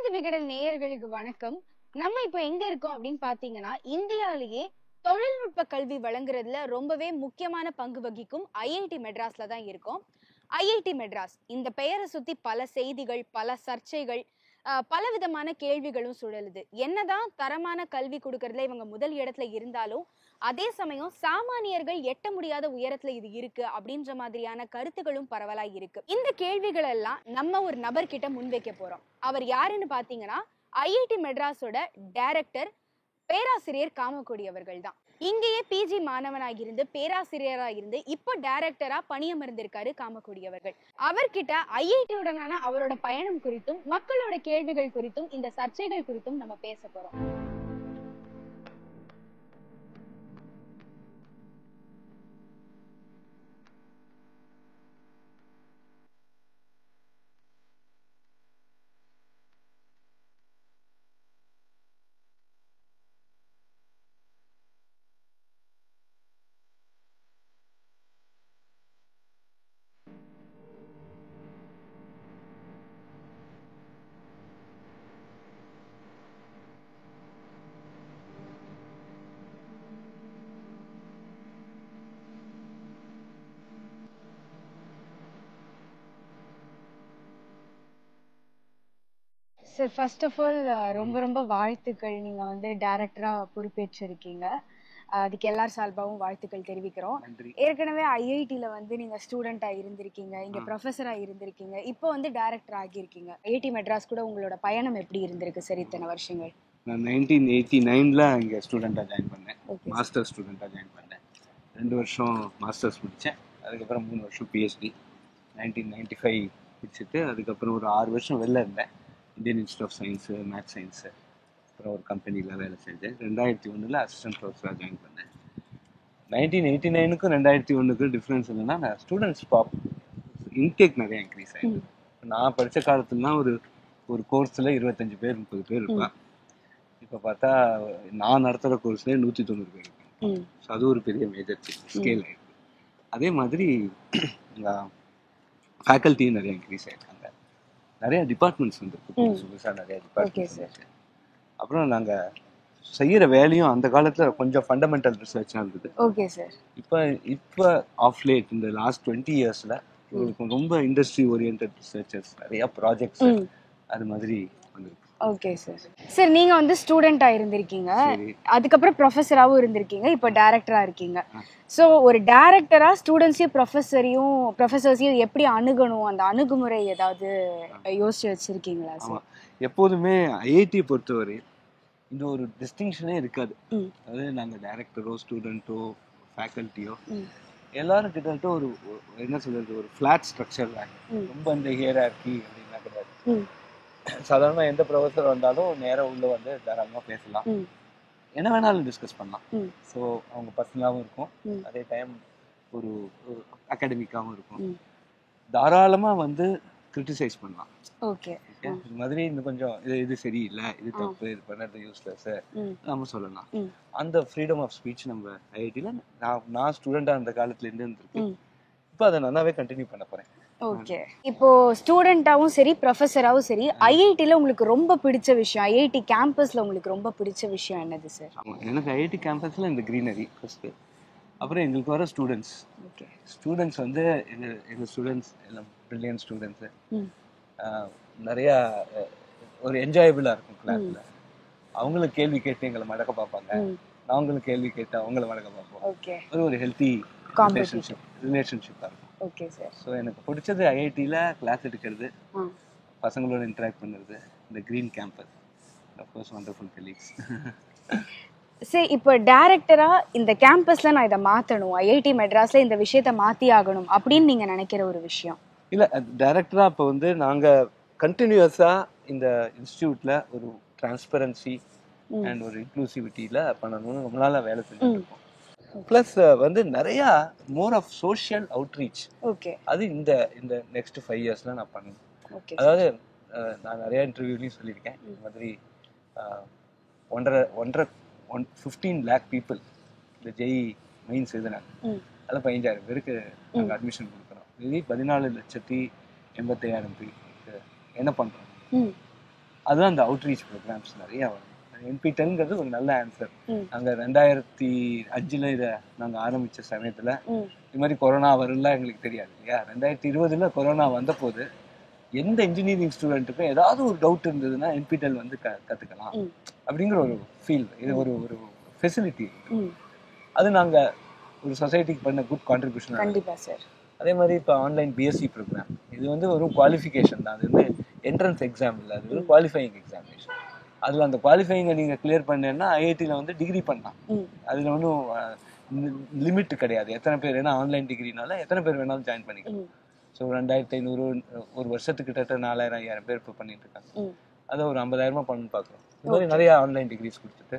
விகடன் விகடன் நேயர்களுக்கு வணக்கம். நம்ம இப்போ எங்க இருக்கோம் அப்படின்னு பாத்தீங்கன்னா, இந்தியாவிலேயே தொழில்நுட்ப கல்வி வழங்குறதுல ரொம்பவே முக்கியமான பங்கு வகிக்கும் ஐஐடி மெட்ராஸ்ல தான் இருக்கோம். ஐஐடி மெட்ராஸ் இந்த பெயரை சுத்தி பல செய்திகள், பல சர்ச்சைகள், பலவிதமான கேள்விகளும் சுழலுது. என்னதான் தரமான கல்வி கொடுக்கறதுல இவங்க முதல் இடத்துல இருந்தாலும், அதே சமயம் சாமானியர்கள் எட்ட முடியாத உயரத்துல இது இருக்கு அப்படின்ற மாதிரியான கருத்துகளும் பரவலா இருக்கு. இந்த கேள்விகள் எல்லாம் நம்ம ஒரு நபர்கிட்ட முன்வைக்க போறோம். அவர் யாருன்னு பாத்தீங்கன்னா, ஐஐடி மெட்ராஸோட டைரக்டர் பேராசிரியர் காமக்கொடி அவர்கள் தான். இங்கேயே பிஜி மாணவனாக இருந்து பேராசிரியரா இருந்து இப்போ டைரக்டரா பணியமர்ந்திருக்காரு காமக்கொடி அவர்கள். அவர்கிட்ட ஐஐடி உடனான அவரோட பயணம் குறித்தும் மக்களோட கேள்விகள் குறித்தும் இந்த சர்ச்சைகள் குறித்தும் நம்ம பேச போறோம். சார், ஃபர்ஸ்ட் ஆஃப் ஆல் ரொம்ப ரொம்ப வாழ்த்துக்கள். நீங்க வந்து டைரக்டரா பொறுப்பேற்றிருக்கீங்க. அதுக்கு எல்லார் சார்பாகவும் வாழ்த்துக்கள் தெரிவிக்கிறோம். ஏற்கனவே ஐஐடில வந்து நீங்க ஸ்டூடெண்டா இருந்திருக்கீங்க, இங்க ப்ரொஃபஸரா இருந்திருக்கீங்க, இப்போ வந்து டைரக்டர் ஆகியிருக்கீங்க. ஐஐடி மெட்ராஸ் கூட உங்களோட பயணம் எப்படி இருந்திருக்கு சார் இத்தனை வருஷங்கள்? நான் 1989ல இங்கே ஸ்டூடெண்ட்டாக ஜாயின் பண்ணேன். மாஸ்டர் ஸ்டூடெண்ட்டாக ஜாயின் பண்ணேன். 2 வருஷம் மாஸ்டர்ஸ் முடித்தேன். அதுக்கப்புறம் 3 வருஷம் பிஹெச்டி 1995 முடிச்சுட்டு அதுக்கப்புறம் ஒரு 6 வருஷம் வெளில இருந்தேன். Indian institute of science, maths science, அப்புறம் ஒரு கம்பெனியில் வேலை செஞ்சேன். 2001ல் அசிஸ்டன்ட் ப்ரொஃபஸராக ஜாயின் பண்ணேன். 1989க்கும் 2001க்கும் டிஃப்ரென்ஸ் என்னென்னா, நான் ஸ்டூடெண்ட்ஸ் இன்டேக் நிறையா இன்க்ரீஸ் ஆகிடும். நான் படித்த காலத்துலலாம் ஒரு கோர்ஸில் 25 பேர் 30 பேர் இருப்பேன். இப்போ பார்த்தா நான் நடத்துகிற கோர்ஸ்லேயே 190 பேர் இருக்காங்க. ஸோ அது ஒரு பெரிய மேஜர் ஸ்கேல் ஆகிருக்கு. அதே மாதிரி ஃபேக்கல்ட்டியும் நிறைய இன்க்ரீஸ் ஆகிருக்காங்க. நிறைய டிபார்ட்மெண்ட்ஸ் வந்துருக்கு, புதுசாக நிறைய டிபார்ட்மெண்ட்ஸ் இருக்குது. அப்புறம் நாங்கள் செய்கிற வேலையும் அந்த காலத்தில் கொஞ்சம் ஃபண்டமெண்டல் ரிசர்ச்சாக இருந்தது. Okay sir. இப்போ ஆஃப் லேட் இந்த லாஸ்ட் 20 இயர்ஸில் ரொம்ப இண்டஸ்ட்ரி ஓரியன்ட் ரிசர்ச்சர்ஸ் நிறைய ப்ராஜெக்ட்ஸ் அது மாதிரி வந்துருக்கு. Okay sir. சார், நீங்க வந்து ஸ்டூடெண்டா இருந்திருக்கீங்க, அதுக்கப்புறம் ப்ரொஃபஸராகவும் இருந்திருக்கீங்க, இப்போ டைரக்டரா இருக்கீங்க. ஸோ ஒரு டைரக்டரா ஸ்டூடெண்ட்ஸையும் ப்ரொஃபஸர்ஸையும் எப்படி அணுகணும், அந்த அணுகுமுறை ஏதாவது யோசிச்சு வச்சிருக்கீங்களா சார்? எப்போதுமே ஐஐடி பொறுத்தவரை இந்த ஒரு டிஸ்டிங்ஷனே இருக்காது. அதாவது நாங்கள் டைரக்டரோ ஸ்டூடெண்ட்டோ ஃபேக்கல்ட்டியோ எல்லாரும் கிட்ட ஒரு என்ன சொல்றது, ஒரு ஃபிளாட் ஸ்ட்ரக்சர் தான். ரொம்ப இந்த ஹியரார்கி அப்படின்னா கிடையாது. சாதாரணமாக எந்த ப்ரொஃபஸர் வந்தாலும் நேராக உள்ள வந்து தாராளமாக பேசலாம், என்ன வேணாலும் டிஸ்கஸ் பண்ணலாம். ஸோ அவங்க பர்சனலாகவும் இருக்கும், அதே டைம் ஒரு அகாடமிக்காகவும் இருக்கும். தாராளமாக வந்து கிரிட்டிசைஸ் பண்ணலாம். ஓகே, இது மாதிரி இன்னும் கொஞ்சம் இது சரியில்லை, இது தப்பு, இது பண்ணது யூஸ்லெஸ் நம்ம சொல்லலாம். அந்த ஃப்ரீடம் ஆஃப் ஸ்பீச் நம்ம ஐஐடியில் நான் ஸ்டூடெண்டாக அந்த காலத்துலேருந்து இருந்திருக்கேன். இப்போ அதை நல்லாவே கண்டினியூ பண்ண போகிறேன். ஓகே. இப்போ ஸ்டூடெண்டாவும் சரி ப்ரொஃபஸராவும் சரி, ஐஐடில உங்களுக்கு ரொம்ப பிடிச்ச விஷயம், ஐஐடி கேம்பஸ்ல உங்களுக்கு ரொம்ப பிடிச்ச விஷயம் என்னது சார்? எனக்கு ஐஐடி கேம்பஸ்ல இந்த கிரீனரி ஃபர்ஸ்ட், அப்புறம் எங்களுக்கு வர ஸ்டூடெண்ட்ஸ். ஓகே, ஸ்டூடெண்ட்ஸ் வந்து எங்கள் ஸ்டூடெண்ட்ஸ் எல்லாம் பிரில்லியன்ட் ஸ்டூடெண்ட்ஸு. நிறையா ஒரு என்ஜாயபிளாக இருக்கும் கிளாஸில். அவங்களும் கேள்வி கேட்டு எங்களை மடக்க பார்ப்பாங்க, நாங்களும் கேள்வி கேட்டு அவங்கள மடக்க பார்ப்போம். ஓகே, ஒரு ஹெல்த்தி ரிலேஷன்ஷிப்பாக இருக்கும். Okay sir. ஸோ எனக்கு பிடிச்சது ஐஐடியில் கிளாஸ் எடுக்கிறது, பசங்களோட இன்ட்ராக்ட் பண்ணுறது, இந்த green campus, of course wonderful colleagues. சரி, இப்போ டைரக்டரா இந்த கேம்பஸ்ல நான் இதை மாற்றணும், ஐஐடி மெட்ராஸ்ல இந்த விஷயத்த மாற்றி ஆகணும் அப்படின்னு நீங்கள் நினைக்கிற ஒரு விஷயம்? இல்லை, டைரக்டராக இப்போ வந்து நாங்கள் கண்டினியூஸாக இந்த இன்ஸ்டியூட்டில் ஒரு டிரான்ஸ்பரன்சி அண்ட் ஒரு இன்க்ளூசிவிட்டியில் பண்ணணும்னு ரொம்ப நாளாக வேலை செஞ்சுட்டு இருக்கோம். ப்ளஸ் வந்து நிறையா more of social outreach. Okay, அது இந்த நெக்ஸ்ட் 5 இயர்ஸில் நான் பண்ணணும். அதாவது நான் நிறையா இன்டர்வியூலையும் சொல்லியிருக்கேன், இந்த மாதிரி 15 lakh பீப்புள் இந்த ஜெய் மெயின்ஸ் எழுதினாங்க. அதில் 15,000 பேருக்கு நாங்கள் அட்மிஷன் கொடுக்குறோம். இது 14,85,000 பேருக்கு என்ன பண்ணுறோம்? அதுதான் அந்த அவுட்ரீச் ப்ரோக்ராம்ஸ் நிறைய வரும். NPTELங்கிறது ஒரு நல்ல ஆன்சர். நாங்க 2005 இதை நாங்க ஆரம்பிச்ச சமயத்துல இது மாதிரி கொரோனா வரும்லாம் எங்களுக்கு தெரியாது இல்லையா. 2020 கொரோனா வந்த போது எந்த இன்ஜினியரிங் ஸ்டூடெண்ட்டுக்கும் ஏதாவது ஒரு டவுட் இருந்ததுன்னா NPTEL வந்து கத்துக்கலாம் அப்படிங்கிற ஒரு ஃபீல், இது ஒரு ஒரு ஃபெசிலிட்டி. அது நாங்க ஒரு சொசைட்டிக்கு பண்ண குட் கான்ட்ரிபியூஷன். கண்டிப்பா சார். அதே மாதிரி இப்போ ஆன்லைன் பிஎஸ்சி ப்ரோக்ராம், இது வந்து ஒரு குவாலிஃபிகேஷன் தான். அது வந்து என்ட்ரன்ஸ் எக்ஸாம் இல்லை, அது ஒரு குவாலிஃபையிங் எக்ஸாமினேஷன். அதில் அந்த குவாலிஃபைங்கை நீங்கள் கிளியர் பண்ணேன்னா ஐஐடியில் வந்து டிகிரி பண்ணலாம். அதில் ஒன்றும் லிமிட் கிடையாது எத்தனை பேர், ஏன்னா ஆன்லைன் டிகிரினால எத்தனை பேர் வேணாலும் ஜாயின் பண்ணிக்கலாம். ஸோ 2500 ஒரு வருஷத்துக்கு கிட்ட 4000-5000 பேர் இப்போ பண்ணிட்டு இருக்காங்க. அதை ஒரு 50,000 பண்ணு பார்க்குறோம். இந்த மாதிரி நிறைய ஆன்லைன் டிகிரிஸ் கொடுத்துட்டு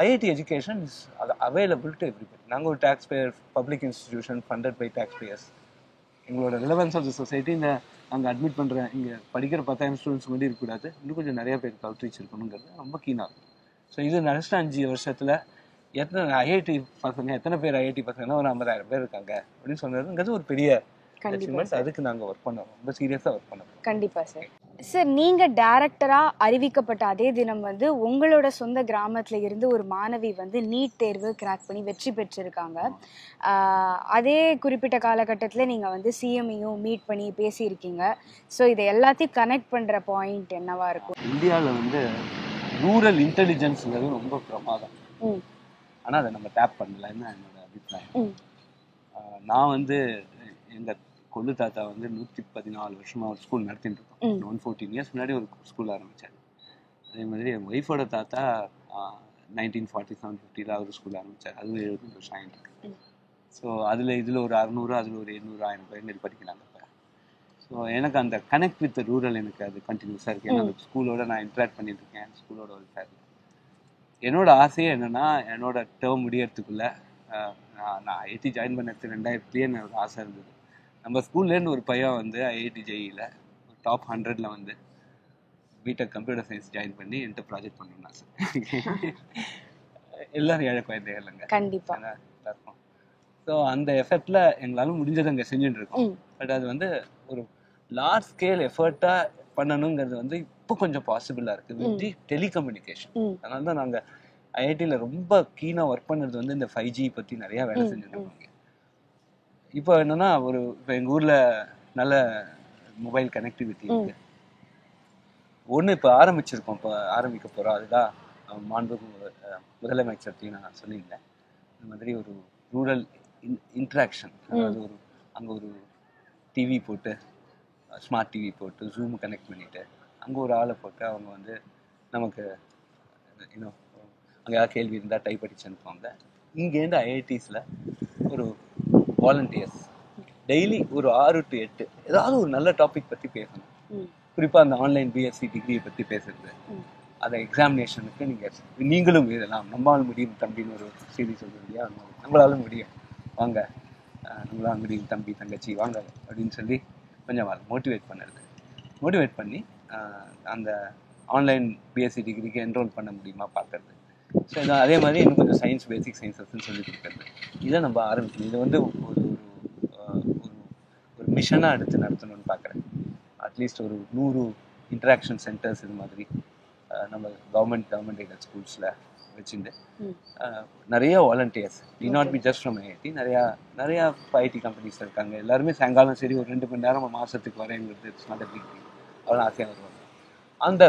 IIT education is available to everybody. நாங்கள் ஒரு tax payer public institution funded by tax payers. எங்களோட ரிலவன்ஸ் ஆஃப் த சொசைட்டி இந்த நாங்கள் அட்மிட் பண்ணுற இங்கே படிக்கிற 10,000 ஸ்டூடெண்ட்ஸ் மட்டும் இருக்கக்கூடாது, இன்னும் கொஞ்சம் நிறைய பேருக்கு அவுட்ரீச் இருக்கணுங்கிறது ரொம்ப கீனாக இருக்கும். ஸோ இது நெக்ஸ்ட் 5 வருஷத்தில் எத்தனை ஐஐடி பசங்க, எத்தனை பேர் ஐஐடி பசங்கன்னா ஒரு 50,000 பேர் இருக்காங்க அப்படின்னு சொன்னதுங்கிறது ஒரு பெரிய அச்சீவ்மெண்ட். அதுக்கு நாங்கள் ஒர்க் பண்ணோம், ரொம்ப சீரியஸாக ஒர்க் பண்ணோம். கண்டிப்பாக சார். சார், நீங்கள் டைரக்டராக அறிவிக்கப்பட்ட அதே தினம் வந்து உங்களோட சொந்த கிராமத்தில் இருந்து ஒரு மாணவி வந்து நீட் தேர்வு கிராக் பண்ணி வெற்றி பெற்றிருக்காங்க. அதே குறிப்பிட்ட காலகட்டத்தில் நீங்கள் வந்து சிஎம்ஐயும் மீட் பண்ணி பேசியிருக்கீங்க. ஸோ இதை எல்லாத்தையும் கனெக்ட் பண்ணுற பாயிண்ட் என்னவா இருக்கும்? இந்தியாவில் வந்து ரூரல் இன்டெலிஜென்ஸ்ங்கிறது ரொம்ப பிரமாதம், ஆனால் அதை நம்ம டேப் பண்ணலன்னு என்னோட அபிப்பிராயம். நான் வந்து எங்கள் கொள்ளு தாத்தா வந்து 114 வருஷமா ஒரு ஸ்கூல் நடத்திட்டு இருக்கோம். 114 இயர்ஸ் முன்னாடி ஒரு ஸ்கூல் ஆரம்பித்தார். அதே மாதிரி என் ஒய்ஃபோட தாத்தா 1947-50 ஒரு ஸ்கூல் ஆரம்பித்தார். அது 70 வருஷம் ஆகிட்டு. ஸோ இதில் ஒரு 600, அதில் ஒரு 700-1000 பேர் படிக்கிறாங்க இப்போ. ஸோ எனக்கு அந்த கனெக்ட் வித் ரூரல் எனக்கு அது கண்டினியூஸாக இருக்குது. ஏன்னா அந்த ஸ்கூலோட நான் இன்ட்ராக்ட் பண்ணிட்டு இருக்கேன், ஸ்கூலோட வெல்ஃபேர். என்னோட ஆசையே என்னென்னா, என்னோட டேர்ம் முடியறதுக்குள்ளே நான் ஐஐடி ஜாயின் பண்ண 2000 என்னோட ஆசை இருந்தது. நம்ம ஸ்கூல்லேருந்து ஒரு பையன் வந்து ஐஐடி ஜெயியில் டாப் 100 வந்து பிடெக் கம்ப்யூட்டர் சயின்ஸ் ஜாயின் பண்ணி என்கிட்ட ப்ராஜெக்ட் பண்ணணும்னு ஆசை. எல்லாரும் ஏழை குழந்தைகள் இல்லைங்க, கண்டிப்பாக இருக்கும். ஸோ அந்த எஃபெக்டில் எங்களால் முடிஞ்சதை அங்கே செஞ்சுட்டு இருக்கோம். பட் அது வந்து ஒரு லார்ஜ் ஸ்கேல் எஃபர்ட்டாக பண்ணணுங்கிறது வந்து இப்போ கொஞ்சம் பாசிபிளாக இருக்குது வித் தி டெலிகம்யூனிகேஷன். அதனால தான் நாங்கள் ஐஐடியில் ரொம்ப கீனாக ஒர்க் பண்ணுறது வந்து இந்த 5G பற்றி நிறையா வேலை செஞ்சுட்டு இருக்கோங்க. இப்போ என்னன்னா, இப்போ எங்கள் ஊரில் நல்ல மொபைல் கனெக்டிவிட்டி இருக்கு. ஒன்று இப்போ ஆரம்பிச்சிருக்கோம், இப்போ ஆரம்பிக்க போகிறோம். அதுதான் மாண்பு முதலமைச்சர்த்தையும் நான் சொல்லியிருந்தேன். இந்த மாதிரி ஒரு ரூரல் இன்ட்ராக்ஷன், அதாவது அங்கே ஒரு டிவி போட்டு, ஸ்மார்ட் டிவி போட்டு ஜூம் கனெக்ட் பண்ணிவிட்டு அங்கே ஒரு ஆளை போட்டு அவங்க வந்து நமக்கு இன்னும் அங்கே ஏதாவது கேள்வி இருந்தால் டைப் அடிச்சு அனுப்புவாங்க. இங்கேருந்து ஐஐடிஸில் ஒரு வாலண்டியர்ஸ் டெய்லி ஒரு 6 to 8 ஏதாவது ஒரு நல்ல டாபிக் பற்றி பேசணும். குறிப்பாக அந்த ஆன்லைன் பிஎஸ்சி டிகிரியை பற்றி பேசுறது, அந்த எக்ஸாமினேஷனுக்கு நீங்களும் இதெல்லாம் நம்மளால் முடியும் தம்பின்னு ஒரு சீரீஸ் சொல்லுவோம் இல்லையா, நம்மளால முடியும் வாங்க, நம்மளால் முடியும் தம்பி தங்கச்சி வாங்க அப்படின்னு சொல்லி கொஞ்சம் மோட்டிவேட் பண்ணி அந்த ஆன்லைன் பிஎஸ்சி டிகிரிக்கு என்ரோல் பண்ண முடியுமா பார்க்கறது. ஸோ அதே மாதிரி இன்னும் கொஞ்சம் சயின்ஸ், பேசிக் சயின்ஸஸ்ன்னு சொல்லி கொடுக்குறது. இதை நம்ம ஆரம்பிக்கணும். இது வந்து ஒரு மிஷனாக எடுத்து நடத்தணும்னு பார்க்குறேன். அட்லீஸ்ட் ஒரு 100 இன்ட்ராக்ஷன் சென்டர்ஸ் இது மாதிரி நம்ம கவர்மெண்ட் எய்டட் ஸ்கூல்ஸில் வச்சுட்டு நிறைய volunteers, not be just from IIT, நிறையா ஐடி கம்பெனிஸ் இருக்காங்க. எல்லாருமே சாயங்காலம் சரி ஒரு 2 மணி நேரம் மாதத்துக்கு வரேங்கிறது it's not a big thing. அவ்வளோ ஆசையாக வருவாங்க. அந்த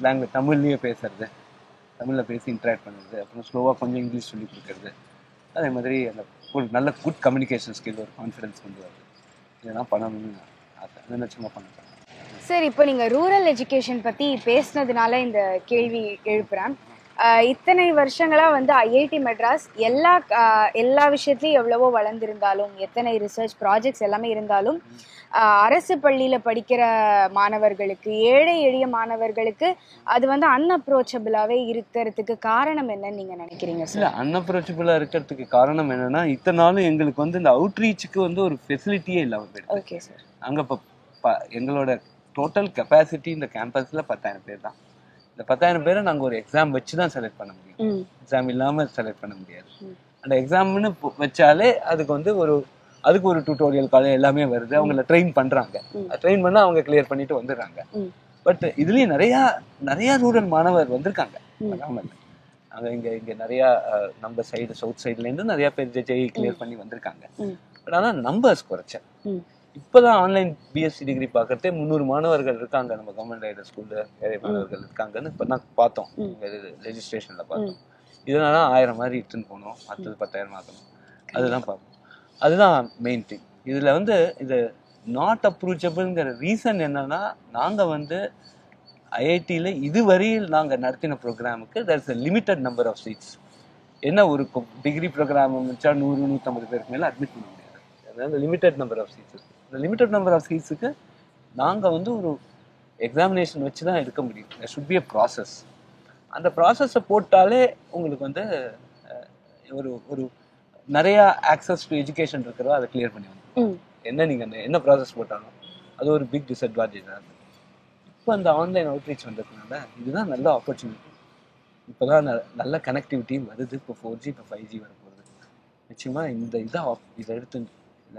லாங்குவேஜ் தமிழ்லேயே பேசுறது, தமிழில் பேசி இன்ட்ராக்ட் பண்ணுறது, அப்புறம் ஸ்லோவாக கொஞ்சம் இங்கிலீஷ் சொல்லி கொடுக்குறது. அதே மாதிரி அந்த ஒரு நல்ல குட் கம்யூனிகேஷன் ஸ்கில், ஒரு கான்ஃபிடன்ஸ் கொண்டு வருது. இதெல்லாம் பண்ணணும்னு ஆசை, அதை நிச்சயமாக பண்ண. சார், இப்போ நீங்கள் ரூரல் எஜுகேஷன் பற்றி பேசினதுனால இந்த கேள்வி எழுப்புகிறேன். இத்தனை வருஷங்களாக வந்து ஐஐடி மெட்ராஸ் எல்லா விஷயத்துலையும் எவ்வளவோ வளர்ந்துருந்தாலும், எத்தனை ரிசர்ச் ப்ராஜெக்ட்ஸ் எல்லாமே இருந்தாலும், அரசு பள்ளியில் படிக்கிற மாணவர்களுக்கு, ஏழை எளிய மாணவர்களுக்கு அது வந்து அன்அப்ரோச்சபிளாகவே இருக்கிறதுக்கு காரணம் என்னன்னு நீங்கள் நினைக்கிறீங்க சார்? இல்லை, அன்அப்ரோச்சபிளாக இருக்கிறதுக்கு காரணம் என்னென்னா, இத்தனை நாளும் எங்களுக்கு வந்து இந்த அவுட்ரீச்சுக்கு வந்து ஒரு ஃபெசிலிட்டியே இல்லாமல் போயிடுது. Okay sir. அங்கே இப்போ எங்களோட டோட்டல் கெப்பாசிட்டி இந்த கேம்பஸில் 10,000 பேர் தான். இந்த 10,000 பேரை நாங்கள் ஒரு எக்ஸாம் வச்சு தான் செலக்ட் பண்ண முடியும், எக்ஸாம் இல்லாமல் செலக்ட் பண்ண முடியாது. அந்த எக்ஸாம்னு வச்சாலே அதுக்கு ஒரு டியூட்டோரியல் காலேஜ் எல்லாமே வருது, அவங்கள ட்ரெயின் பண்ணுறாங்க. ட்ரெயின் பண்ணால் அவங்க கிளியர் பண்ணிட்டு வந்துடுறாங்க. பட் இதுலயும் நிறைய நிறைய ரூரல் மாணவர் வந்திருக்காங்க. அங்க இங்க இங்க நிறைய நம்ம சைடு சவுத் சைட்ல இருந்து நிறைய பேர் ஜெய் கிளியர் பண்ணி வந்திருக்காங்க. பட் ஆனா நம்பர்ஸ் குறைச்சேன். இப்பதான் ஆன்லைன் பிஎஸ்சி டிகிரி பாக்குறதே 300 மாணவர்கள் இருக்காங்க நம்ம கவர்மெண்ட் எய்டட் ஸ்கூல்ல, நிறைய மாணவர்கள் இருக்காங்கன்னு இப்ப தான் பார்த்தோம், ரெஜிஸ்ட்ரேஷன்ல பார்த்தோம். இதனால 1000 மாதிரி இட்டுன்னு போனோம், அடுத்தது 10,000 ஆகணும், அதுதான் பார்ப்போம். அதுதான் மெயின் திங். இதுல வந்து இது நாட் அப்ரூச்சபிள்ங்கிற ரீசன் என்னன்னா, நாங்க வந்து ஐஐடியில் இதுவரையில் நாங்கள் நடத்தின ப்ரோக்ராமுக்கு there's a limited number of seats. என்ன ஒரு டிகிரி ப்ரோக்ராம் முடிச்சா 100-150 பேருக்கு மேலே அட்மிட் பண்ண முடியாது. அதனால லிமிட்டட் நம்பர் ஆஃப் சீட்ஸ். இந்த லிமிட்டட் நம்பர் ஆஃப் சீட்ஸுக்கு நாங்கள் வந்து ஒரு எக்ஸாமினேஷன் வச்சு தான் எடுக்க முடியும். there should be a process. அந்த ப்ராசஸை போட்டாலே உங்களுக்கு வந்து ஒரு ஒரு நிறையா ஆக்சஸ் டு எஜுகேஷன் இருக்கிறதோ அதை கிளியர் பண்ணி வந்து என்ன நீங்கள் என்ன ப்ராசஸ் போட்டாலும் அது ஒரு பிக் டிஸ்அட்வான்டேஜாக இருக்குது. இப்போ அந்த ஆன்லைன் அவுட்ரீச் வந்ததுனால இதுதான் நல்ல ஆப்பர்ச்சுனிட்டி. இப்போ தான் நல்ல கனெக்டிவிட்டியும் வருது. இப்போ 4G இப்போ 5G வர போகுது. நிச்சயமாக இதை எடுத்து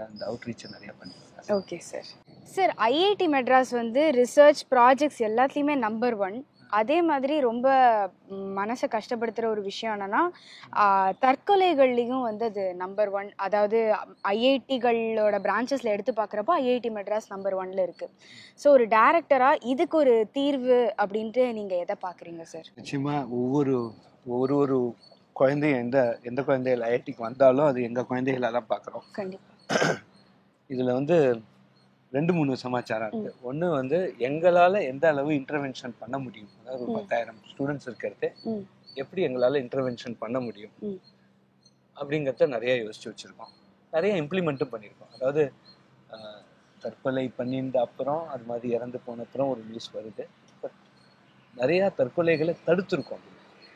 அந்த அவுட்ரீச்சை நிறையா பண்ணிடுவாங்க. Okay sir. Sir, IIT Madras வந்து ரிசர்ச் ப்ராஜெக்ட்ஸ் எல்லாத்துலேயுமே நம்பர் 1. அதே மாதிரி ரொம்ப மனசை கஷ்டப்படுத்துகிற ஒரு விஷயம் என்னன்னா, தற்கொலைகள்லேயும் வந்து அது நம்பர் 1. அதாவது ஐஐடிகளோட பிரான்ச்சஸில் எடுத்து பார்க்குறப்போ ஐஐடி மெட்ராஸ் நம்பர் 1ல இருக்குது. ஸோ ஒரு டைரக்டராக இதுக்கு ஒரு தீர்வு அப்படின்ட்டு நீங்கள் எதை பார்க்குறீங்க சார்? நிச்சயமாக ஒவ்வொரு குழந்தையும் எந்த குழந்தைகள் ஐஐடிக்கு வந்தாலும் அது எங்கள் குழந்தைகளாக தான் பார்க்குறோம். கண்டிப்பாக. இதில் வந்து 2-3 சமாச்சாரம் இருக்குது. ஒன்று வந்து எங்களால் எந்த அளவு இன்டர்வென்ஷன் பண்ண முடியும், அதாவது ஒரு 10,000 ஸ்டூடெண்ட்ஸ் இருக்கிறது எப்படி எங்களால் இன்டர்வென்ஷன் பண்ண முடியும் அப்படிங்கிறத நிறைய யோசிச்சு வச்சுருக்கோம். நிறைய இம்ப்ளிமெண்ட்டும் பண்ணியிருக்கோம். அதாவது தற்கொலை பண்ணியிருந்த அப்புறம் அது மாதிரி இறந்து போன அப்புறம் ஒரு நியூஸ் வருது. பட் நிறையா தற்கொலைகளை தடுத்துருக்கோம்.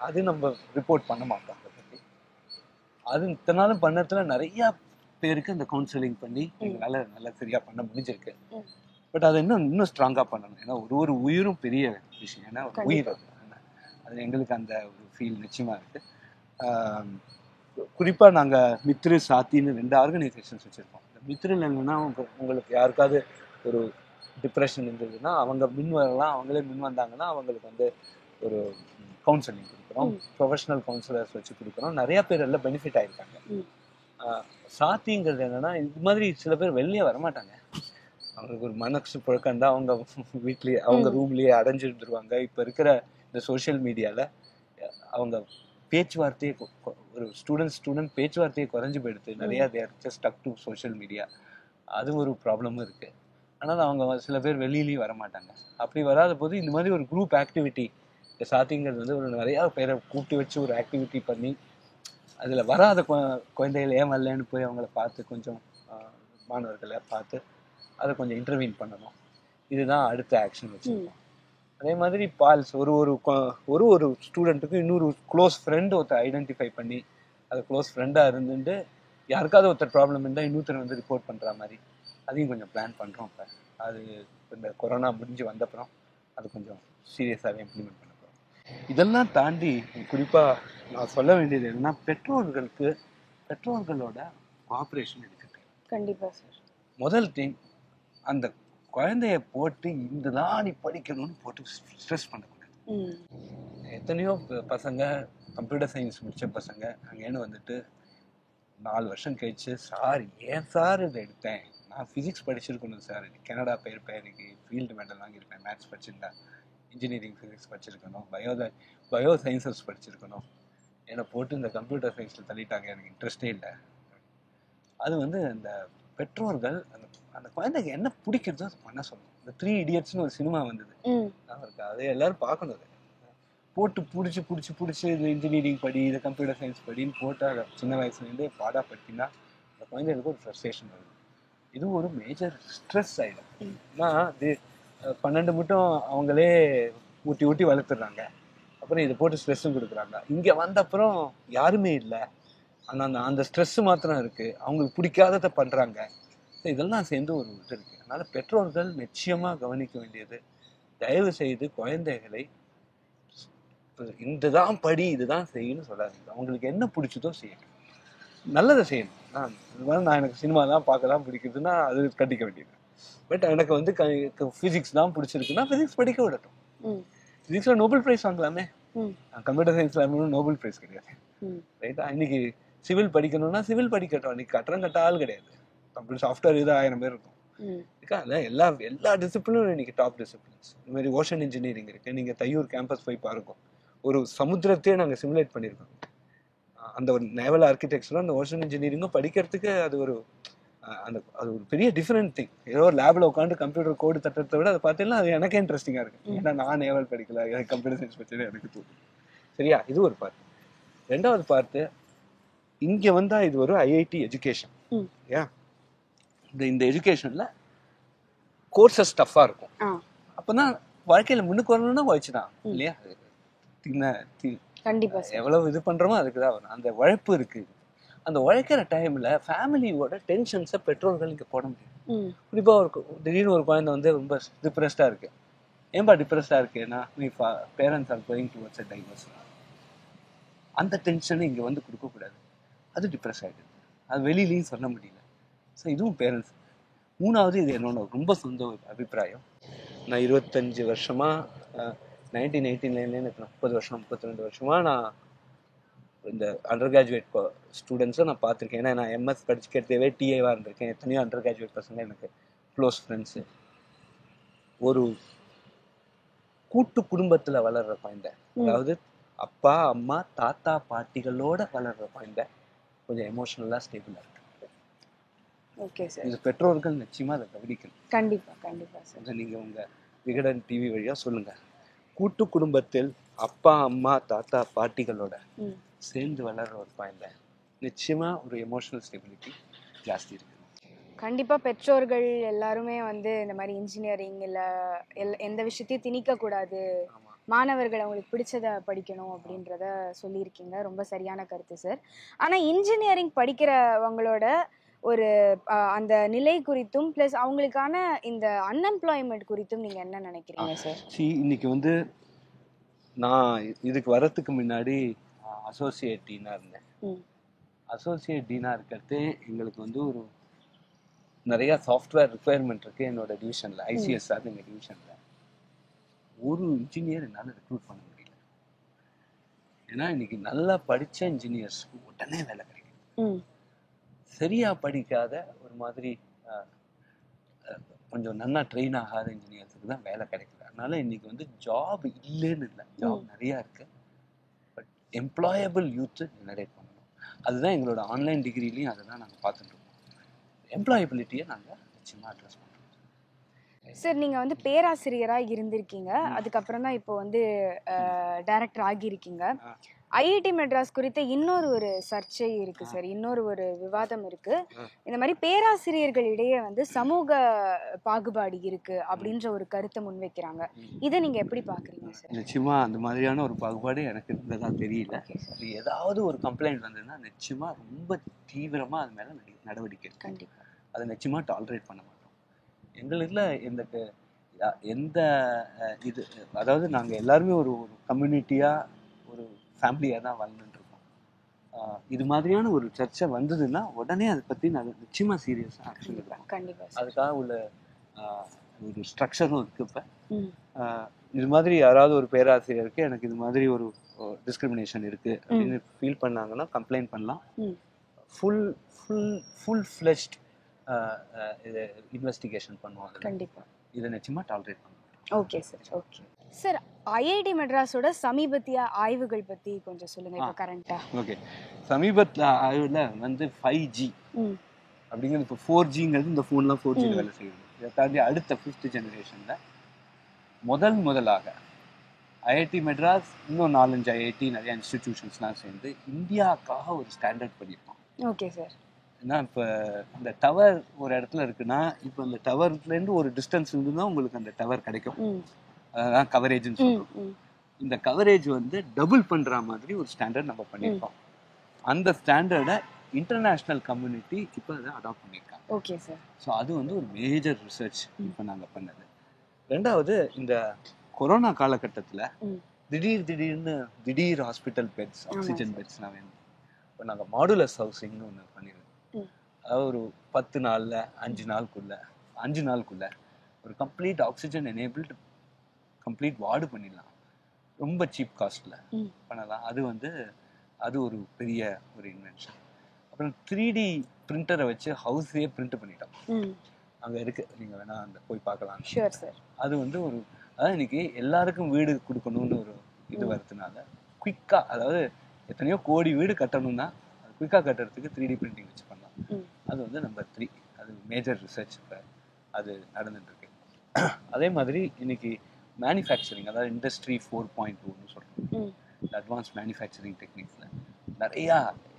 அது நம்ம ரிப்போர்ட் பண்ண மாட்டோம். அதை பற்றி அது இத்தனை நாளும் பண்ணதுல நிறையா பேருக்கு அந்த கவுன்சிலிங் பண்ணி எங்களால் நல்லா சரியாக பண்ண முடிஞ்சிருக்கு. பட் அதை இன்னும் ஸ்ட்ராங்காக பண்ணணும். ஏன்னா ஒரு உயிரும் பெரிய விஷயம். ஏன்னா ஒரு உயிர் அது எங்களுக்கு அந்த ஒரு ஃபீல் நிச்சயமாக இருக்குது. குறிப்பாக நாங்கள் மித்ரு சாத்தின்னு 2 ஆர்கனைசேஷன்ஸ் வச்சுருக்கோம். இந்த மித்ருல என்னன்னா, உங்களுக்கு யாருக்காவது ஒரு டிப்ரெஷன் இருந்ததுன்னா அவங்க முன் வரலாம். அவங்களே முன் வந்தாங்கன்னா அவங்களுக்கு வந்து ஒரு கவுன்சிலிங் கொடுக்குறோம். ப்ரொஃபஷனல் கவுன்சிலர்ஸ் வச்சு கொடுக்குறோம். நிறையா பேர் எல்லாம் பெனிஃபிட் ஆகிருக்காங்க. சாத்திங்கிறது என்னன்னா, இது மாதிரி சில பேர் வெளியே வரமாட்டாங்க. அவங்களுக்கு ஒரு மனசு புழக்கண்டா அவங்க வீட்லேயே அவங்க ரூம்லேயே அடைஞ்சிருந்துருவாங்க. இப்போ இருக்கிற இந்த சோஷியல் மீடியாவில் அவங்க பேச்சுவார்த்தையே ஒரு ஸ்டூடெண்ட் பேச்சுவார்த்தையை குறைஞ்சி போயிடுது. நிறையா there just stuck to social media. அது ஒரு ப்ராப்ளமும் இருக்குது. ஆனால் அவங்க சில பேர் வெளியிலையும் வரமாட்டாங்க. அப்படி வராத போது இந்த மாதிரி ஒரு குரூப் ஆக்டிவிட்டி, இந்த சாத்திங்கிறது வந்து ஒரு நிறையா பேரை கூப்பிட்டு வச்சு ஒரு ஆக்டிவிட்டி பண்ணி அதில் வராத குழந்தைகள் ஏன் வரலன்னு போய் அவங்கள பார்த்து கொஞ்சம் மாணவர்களை பார்த்து அதை கொஞ்சம் இன்டர்வீன் பண்ணணும். இதுதான் அடுத்த ஆக்ஷன் வச்சுருக்கோம். அதே மாதிரி பால்ஸ் ஒரு ஸ்டூடெண்ட்டுக்கும் இன்னொரு க்ளோஸ் ஃப்ரெண்டு ஒருத்தர் ஐடென்டிஃபை பண்ணி அது க்ளோஸ் ஃப்ரெண்டாக இருந்துட்டு யாருக்காவது ஒருத்தர் ப்ராப்ளம் இருந்தால் இன்னொருத்தர் வந்து ரிப்போர்ட் பண்ணுற மாதிரி அதையும் கொஞ்சம் பிளான் பண்ணுறோம். இப்போ அது இந்த கொரோனா முடிஞ்சு வந்தப்புறம் அது கொஞ்சம் சீரியஸாகவே இம்ப்ளிமெண்ட் பண்ண போகிறோம். இதெல்லாம் தாண்டி குறிப்பாக நான் சொல்ல வேண்டியது என்னன்னா, பெற்றோர்களோட கோஆப்ரேஷன் எடுக்கிறது. கண்டிப்பாக சார். முதல் திங், அந்த குழந்தைய போட்டு இதுதான் நீ படிக்கணும்னு போட்டு ஸ்ட்ரெஸ் பண்ணக்கூடாது. எத்தனையோ பசங்க கம்ப்யூட்டர் சயின்ஸ் முடித்த பசங்க அங்கேன்னு வந்துட்டு 4 வருஷம் கழிச்சு, சார் ஏன் சார் இதை எடுத்தேன், நான் ஃபிசிக்ஸ் படிச்சிருக்கணும் சார், கனடா போயிருப்பேன், எனக்கு ஃபீல்டு மெடல் வாங்கியிருப்பேன், மேத்ஸ் படிச்சிருந்தேன், இன்ஜினியரிங் ஃபிசிக்ஸ் படிச்சிருக்கணும், பயோ சயின்சஸ் படிச்சிருக்கணும், என்னை போட்டு இந்த கம்ப்யூட்டர் சயின்ஸில் தள்ளிட்டாங்க, எனக்கு இன்ட்ரெஸ்டே இல்லை. அது வந்து அந்த பெற்றோர்கள் அந்த குழந்தைக்கு என்ன பிடிக்கிறதோ அது பண்ண சொல்லணும். இந்த 3 Idiotsனு ஒரு சினிமா வந்தது, அதை எல்லாரும் பார்க்கணும். அதை போட்டு பிடிச்சி இது இன்ஜினியரிங் படி, இது கம்ப்யூட்டர் சயின்ஸ் படின்னு போட்டு அதை சின்ன வயசுலேருந்தே பாடாப்படுத்தினா அந்த குழந்தைகளுக்கு ஒரு ஃப்ரஸ்ட்ரேஷன் வருது. இது ஒரு மேஜர் ஸ்ட்ரெஸ் ஆகிடும். ஏன்னா அது 12 மட்டும் அவங்களே ஊட்டி வளர்த்துடுறாங்க. அப்புறம் இதை போட்டு ஸ்ட்ரெஸ்ஸும் கொடுக்குறாங்க. இங்கே வந்த அப்புறம் யாருமே இல்லை, ஆனால் அந்த ஸ்ட்ரெஸ்ஸு மாத்திரம் இருக்குது, அவங்களுக்கு பிடிக்காததை பண்ணுறாங்க. இதெல்லாம் சேர்ந்து ஒரு இது இருக்குது. அதனால் பெற்றோர்கள் நிச்சயமாக கவனிக்க வேண்டியது, தயவு செய்து குழந்தைகளை இதுதான் படி இதுதான் செய்யணும்னு சொல்லாதீங்க. அவங்களுக்கு என்ன பிடிச்சதோ செய்யணும், நல்லதை செய்யணும். நான் எனக்கு சினிமா தான் பார்க்க தான் பிடிக்குதுன்னா அது கண்டிக்க வேண்டியது. பட் எனக்கு வந்து ஃபிசிக்ஸ் தான் பிடிச்சிருக்குன்னா ஃபிசிக்ஸ் படிக்க விடட்டும். ஃபிசிக்ஸில் நோபல் ப்ரைஸ் வாங்கலாமே. கம்ப்யூட்டர் சயின்ஸில் நோபல் ப்ரைஸ் கிடையாது, ரைட்டா? இன்னைக்கு சிவில் படிக்கணும்னா சிவில் படிக்கட்டும். இன்னைக்கு கட்டணம் கட்ட ஆள் கிடையாது. கம்ப்யூட்டர் சாஃப்ட்வேர் இது 1000 பேர் இருக்கும். எல்லா டிசிப்ளினும் இன்னைக்கு டாப் டிசிப்ளின்ஸ். இந்த மாதிரி ஓஷன் இன்ஜினியரிங் இருக்கு. நீங்க தையூர் கேம்பஸ் போய் பாருங்க. ஒரு சமுத்திரத்தையே நாங்கள் சிமுலேட் பண்ணியிருக்கோம். அந்த ஒரு நேவல் ஆர்கிடெக்சரும் அந்த ஓஷன் இன்ஜினியரிங்கும் படிக்கிறதுக்கு அது ஒரு அது ஒரு பெரிய டிஃபரெண்ட் திங். ஏதோ ஒரு லேபில் உட்காந்து கம்ப்யூட்டர் கோடு தட்டுறதை விட அதை பார்த்தீங்கன்னா அது எனக்கே இன்ட்ரெஸ்டிங்காக இருக்கு. ஏன்னா நான் நேவல் படிக்கல, எனக்கு கம்ப்யூட்டர் சயின்ஸ் பற்றி எனக்கு தோணும். சரியா? இது ஒரு பார்ட். ரெண்டாவது பார்ட்டு, இங்கே வந்தால் இது ஒரு ஐஐடி எஜுகேஷன். ஏன் இந்த எஜுகேஷனில் கோர்சஸ் டஃப்பாக இருக்கும். அப்போ தான் வாழ்க்கையில் முன்னுக்கு வரணும்னா வச்சுதான் இல்லையா? கண்டிப்பா எவ்வளவு இது பண்றோமோ அதுக்கு தான் வரும். அந்த உழைப்பு இருக்கு. அந்த உழைக்கிற டைம்ல ஃபேமிலியோட டென்ஷன்ஸை பெற்றோர்கள் இங்கே போட முடியும். குறிப்பா திடீர்னு ஒரு குழந்தை வந்து ரொம்ப டிப்ரெஸ்டா இருக்கு. ஏன்பா டிப்ரெஸ்டா இருக்குன்னா நீ parents are going towards a divorce. அந்த டென்ஷனை இங்கே வந்து கொடுக்கக்கூடாது. அது டிப்ரெஸ் ஆகிடுது. அது வெளியிலையும் சொல்ல முடியல. ஸோ இதுவும் பேரண்ட்ஸ். மூணாவது, இது என்னோட ரொம்ப சொந்த அபிப்பிராயம். நான் 25 வருஷமா 1989 30 வருஷம் 32 வருஷமா நான் இந்த அண்டர் கிராஜுவேட் ஸ்டூடெண்ட்ஸை நான் பார்த்துருக்கேன். ஏன்னா நான் எம்எஸ் படிச்சுக்கிறதே டிஏவாக இருந்திருக்கேன். எத்தனையோ அண்டர் கிராஜுவேட் பசங்க எனக்கு க்ளோஸ் ஃப்ரெண்ட்ஸு. ஒரு கூட்டு குடும்பத்தில் வளர்கிற குழந்தை, அதாவது அப்பா அம்மா தாத்தா பாட்டிகளோட வளர்கிற குழந்தை கொஞ்சம் எமோஷனலாக ஸ்டேபிளாக இருக்கு. Okay sir. இது பெற்றோர்கள் நிச்சயமாக அதை கவனிக்கணும். கண்டிப்பாக கண்டிப்பாக சார். நீங்கள் உங்கள் விகடன் டிவி வழியாக சொல்லுங்கள். கூட்டு குடும்பத்தில் அப்பா அம்மா தாத்தா பாட்டிகளோட சேர்ந்து வளர்ற ஒரு குழந்தை நிச்சயமா ஒரு எமோஷனல் ஸ்டெபிலிட்டி ஜாஸ்தி இருக்கு. கண்டிப்பா பெற்றோர்கள் எல்லாருமே வந்து இந்த மாதிரி இன்ஜினியரிங் இல்ல எந்த விஷயத்தையும் திணிக்க கூடாது, மாணவர்கள் அவங்களுக்கு பிடிச்சதை படிக்கணும் அப்படின்றத சொல்லியிருக்கீங்க. ரொம்ப சரியான கருத்து சார். ஆனா இன்ஜினியரிங் படிக்கிறவங்களோட ஒரு அந்த நிலை குறித்தும் பிளஸ் அவங்களுக்கான இந்த அன்எம்ப்ளாய்மெண்ட் குறித்தும் நீங்க என்ன நினைக்கிறீங்க சார்? இன்னைக்கு வந்து நான் இதுக்கு வரத்துக்கு முன்னாடி அசோசியேட் டீனா இருந்தேன். அசோசியேட் டீனா இருக்கிறது எங்களுக்கு வந்து ஒரு நிறைய சாஃப்ட்வேர் ரிக்குவயர்மெண்ட் இருக்கு என்னோட டிவிஷன்ல, ஐசிஎஸ்ஆர் எங்க டிவிஷன்ல. ஒரு இன்ஜினியர் என்னால் ரெக்ரூட் பண்ண முடியல. ஏன்னா இன்னைக்கு நல்லா படிச்ச இன்ஜினியர்ஸ் உடனே வேலை கிடைக்கும். சரியா படிக்காத ஒரு மாதிரி கொஞ்சம் நல்லா ட்ரெயின் ஆகாத இன்ஜினியர்ஸுக்கு தான் வேலை கிடைக்கல. அதனால இன்னைக்கு வந்து ஜாப் இல்லைன்னு இல்லை, ஜாப் நிறையா இருக்கு. பட் எம்ப்ளாயபிள் யூத்து ஜெனரேட் பண்ணணும். அதுதான் எங்களோட ஆன்லைன் டிகிரிலையும் அதை தான் நாங்கள் பார்த்துட்டு இருக்கோம். எம்ப்ளாயபிலிட்டியை நாங்கள் நிச்சயமாக அட்ரஸ் பண்ணுறோம். சார், நீங்கள் வந்து பேராசிரியராக இருந்திருக்கீங்க, அதுக்கப்புறம் தான் இப்போ வந்து டைரக்டர் ஆகியிருக்கீங்க. ஐஐடி மெட்ராஸ் குறித்த இன்னொரு ஒரு சர்ச்சை இருக்கு சார், இன்னொரு ஒரு விவாதம் இருக்கு. இந்த மாதிரி பேராசிரியர்களிடையே வந்து சமூக பாகுபாடு இருக்கு அப்படின்ற ஒரு கருத்தை முன்வைக்கிறாங்க. இதை நீங்க எப்படி பாக்குறீங்க சார்? நிச்சயமா அந்த மாதிரியான ஒரு பாகுபாடு எனக்கு இருந்ததா தெரியல. ஏதாவது ஒரு கம்ப்ளைண்ட் வந்ததுன்னா நிச்சயமா ரொம்ப தீவிரமா அது மேல நடவடிக்கை கண்டிப்பா அதை நிச்சயமா டாலரேட் பண்ண மாட்டோம். எங்களுக்குல எந்த இது, அதாவது நாங்கள் எல்லாருமே ஒரு கம்யூனிட்டியா ஒரு ஃபேமிலியாக தான் வளர்ந்துட்டு இருக்கோம். இது மாதிரியான ஒரு சர்ச்சை வந்ததுன்னா உடனே அதை பற்றி நான் நிச்சயமாக சீரியஸாக ஆக்ஷன் எடுப்பேன். கண்டிப்பாக அதுக்காக உள்ள ஒரு ஸ்ட்ரக்சரும் இருக்கு. இப்போ இது மாதிரி யாராவது ஒரு பேராசிரியருக்கு எனக்கு இது மாதிரி ஒரு டிஸ்கிரிமினேஷன் இருக்கு அப்படின்னு ஃபீல் பண்ணாங்கன்னா கம்ப்ளைண்ட் பண்ணலாம். ஃபுல் ஃப்ளெஷ்ட் இது இன்வெஸ்டிகேஷன் பண்ணுவோம். கண்டிப்பாக இதை நிச்சயமாக டாலரேட் பண்ணுவோம். Okay sir. Okay sir, IIT மெட்ராஸோட சமீபத்திய ஆய்வுகள் பற்றி கொஞ்சம் சொல்லுங்க. இப்போ கரண்டா ஓகே, சமீபத்தில் ஆய்வில் வந்து 5G அப்படிங்கிறது, இப்போ 4Gங்கிறது இந்த ஃபோன்லாம் 4G வேலை செய்யுது. இதை தாண்டி அடுத்த 5th ஜெனரேஷனில் முதலாக ஐஐடி மெட்ராஸ் இன்னும் 4-5 ஐஐடி நிறைய இன்ஸ்டிடியூஷன்ஸ்லாம் சேர்ந்து இந்தியாவுக்காக ஒரு ஸ்டாண்டர்ட் பண்ணியிருக்கோம். Okay sir. ஏன்னா இப்போ இந்த டவர் ஒரு இடத்துல இருக்குன்னா, இப்போ இந்த டவர்லேருந்து ஒரு டிஸ்டன்ஸ் இருந்து தான் உங்களுக்கு அந்த டவர் கிடைக்கும். அதான் கவரேஜ்னு சொல்றோம். இந்த கவரேஜ் வந்து டபுள் பண்ற மாதிரி ஒரு ஸ்டாண்டர்ட் நம்ம பண்ணியிருக்கோம். அந்த ஸ்டாண்டர்டை இன்டர்நேஷனல் கம்யூனிட்டி இப்போ அதை அடாப்ட் பண்ணியிருக்காங்க. Okay sir. ஸோ அது வந்து ஒரு மேஜர் ரிசர்ச் இப்போ நாங்கள் பண்ணது. ரெண்டாவது, இந்த கொரோனா காலகட்டத்தில் திடீர் ஹாஸ்பிட்டல் பெட்ஸ், ஆக்சிஜன் பெட்ஸ்லாம் வேணும். இப்போ நாங்கள் மாடுலஸ் ஹவுசிங்னு ஒன்று பண்ணிடுறோம். அதாவது ஒரு 10 நாளில் 5 நாளுக்குள்ள 5 நாளுக்குள்ள ஒரு complete oxygen enabled complete ward பண்ணிடலாம். ரொம்ப சீப் காஸ்ட்ல பண்ணலாம். அது ஒரு பெரிய ஒரு இன்வென்ஷன். அப்புறம் 3D பிரிண்டரை வச்சு ஹவுஸையே பிரிண்ட் பண்ணிட்டோம். அங்கே இருக்கு, நீங்கள் வேணா அந்த போய் பார்க்கலாம். Sure sir. அது அதாவது இன்னைக்கு எல்லாருக்கும் வீடு கொடுக்கணும்னு ஒரு இது வரதுனால குயிக்காக, அதாவது எத்தனையோ கோடி வீடு கட்டணும்னா அது குயிக்காக கட்டுறதுக்கு 3D பிரிண்டிங் வச்சு பண்ணலாம். அது நம்பர் 3. அது மேஜர் ரிசர்ச் இப்போ அது நடந்துட்டு இருக்கு. அதே மாதிரி இன்னைக்கு மேனுஃபேக்சரிங், அதாவது இண்டஸ்ட்ரி 4.2ன்னு சொல்கிறோம், அட்வான்ஸ் மேனுஃபேக்சரிங் டெக்னிக்ஸில் நிறையா